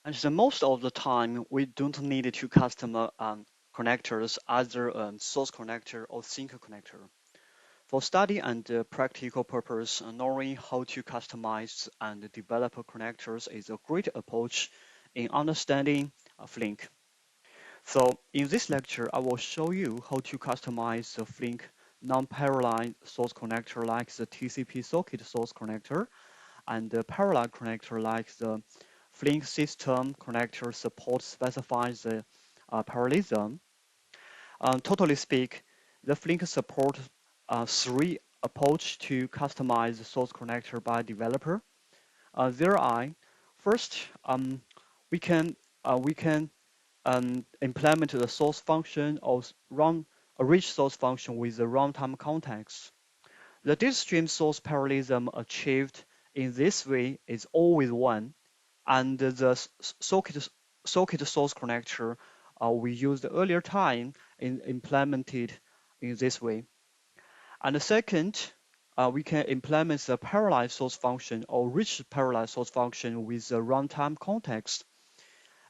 And so most of the time, we don't need to custom connectors, either source connector or sink connector. For study and practical purpose, knowing how to customize and develop connectors is a great approach in understanding Flink. So in this lecture, I will show you how to customize the Flink non-parallel source connector like the TCP socket source connector and the parallel connector like the Flink system connector support specifies the parallelism. Totally speak, the Flink support three approach to customize the source connector by developer. There are first we can implement the source function or run a rich source function with the runtime context. The DataStream source parallelism achieved in this way is always one, and the socket source connector we used earlier time is implemented in this way. And the second, we can implement the parallel source function or rich parallel source function with the runtime context.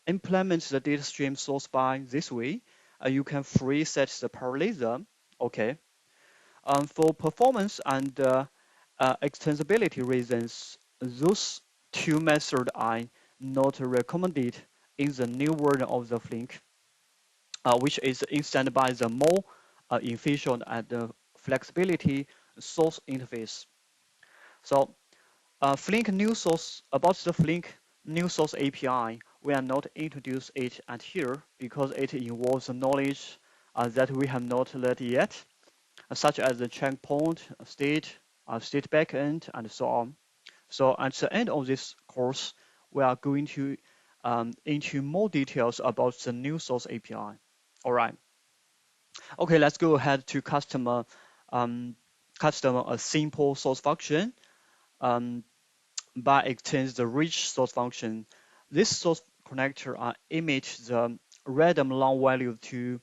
Implement the data stream source by this way. You can free set the parallelism. Okay. For performance and extensibility reasons, those two methods are not recommended in the new version of the Flink, which is instead by the more efficient and flexibility source interface. So Flink new source about the Flink new source API, we are not introduce it at here because it involves knowledge that we have not learned yet, such as the checkpoint, state, state backend, and so on. So at the end of this course, we are going to into more details about the new source API. All right. Okay, let's go ahead to custom a simple source function. By extends the rich source function. This source connector emit the random long value to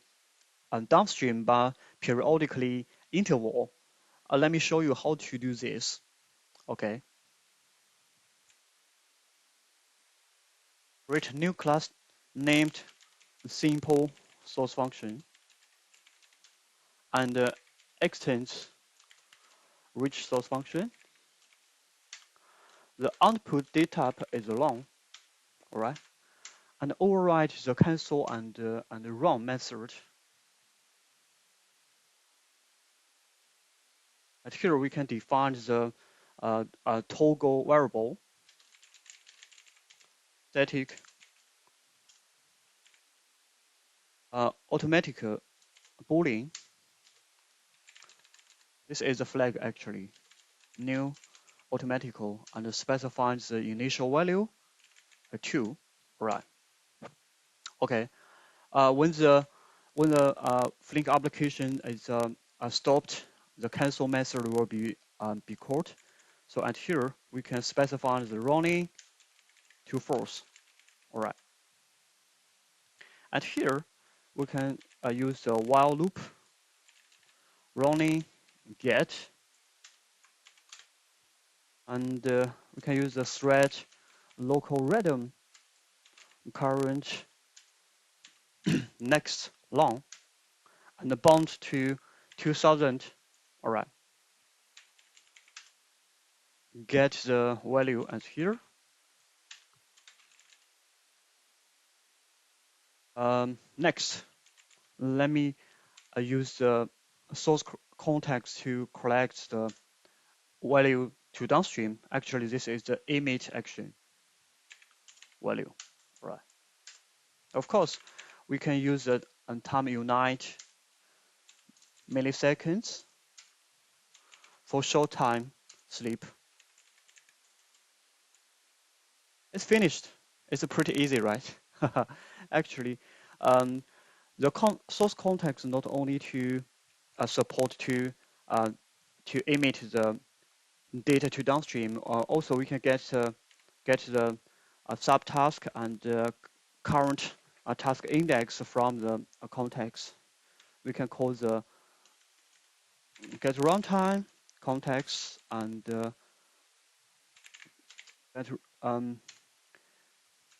downstream by periodically interval. Let me show you how to do this. Okay. Create new class named simple source function and extends rich source function. The output data type is long, all right, and override the cancel and run method. And here we can define the toggle variable static automatic boolean. This is a flag actually. New automatical and specifies the initial value 2. Right. Okay. When the Flink application is stopped, the cancel method will be called. So at here we can specify the running to false. All right. At here we can use the while loop running get, and we can use the thread local random current next long and bound to 2000. All right. Get the value as here. Next, let me use the source context to collect the value to downstream. Actually, this is the emit action value. Right. Of course, we can use the time unite milliseconds for short time sleep. It's finished. It's pretty easy, right? Actually, the source context not only to support to emit the data to downstream, also we can get the subtask and current task index from the context. We can call the get runtime context and get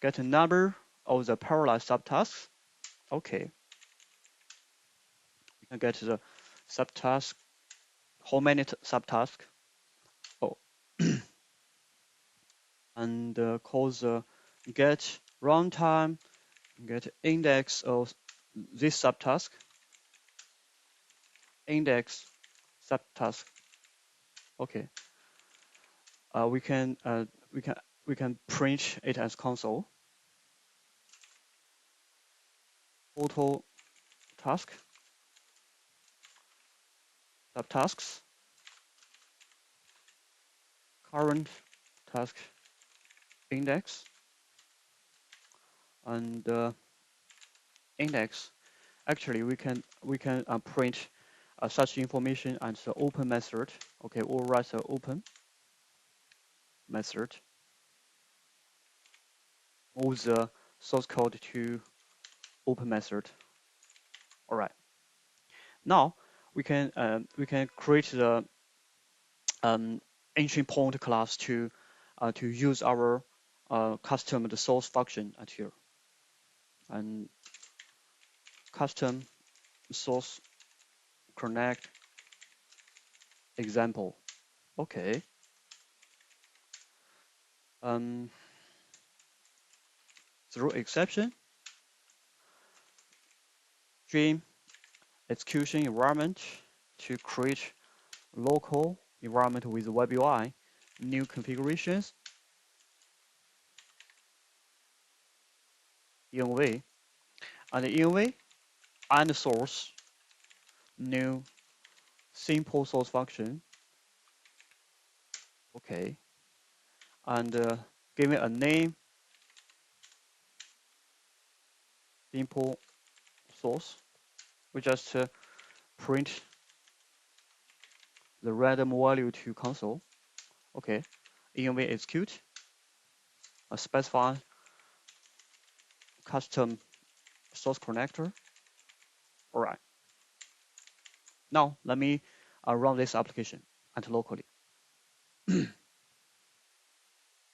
get a number of the parallel subtasks. Okay, we can get the subtask, how many subtasks. Oh, and call the get runtime, get index of this subtask, index subtask. Okay, we can print it as console. Total task, subtasks, current task index, and index. Actually, we can print such information as the open method. Okay, we'll write the open method. Move the source code to open method. All right. Now we can create the entry point class to use our custom the source function at here, and custom source connect example. Okay. Through exception, stream execution environment to create local environment with web UI, new configurations, env, and env and source, new simple source function. Okay, and give it a name, simple source. We just print the random value to console. Okay, env execute, specify custom source connector. All right. Now let me run this application and locally.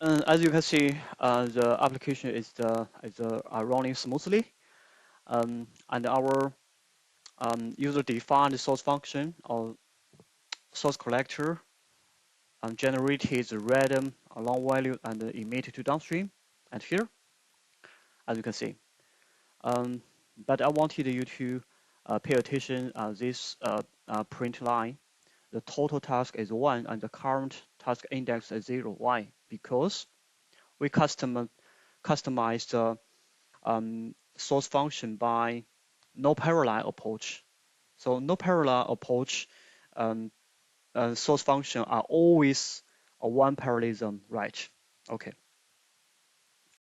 As you can see, the application is running smoothly, and our user-defined source function or source collector generated the random long value and emitted to downstream. And here, as you can see, but I wanted you to pay attention this print line. The total task is 1 and the current task index is 0. Why? Because we customized the source function by no parallel approach. So no parallel approach source function are always a one parallelism, right? Okay.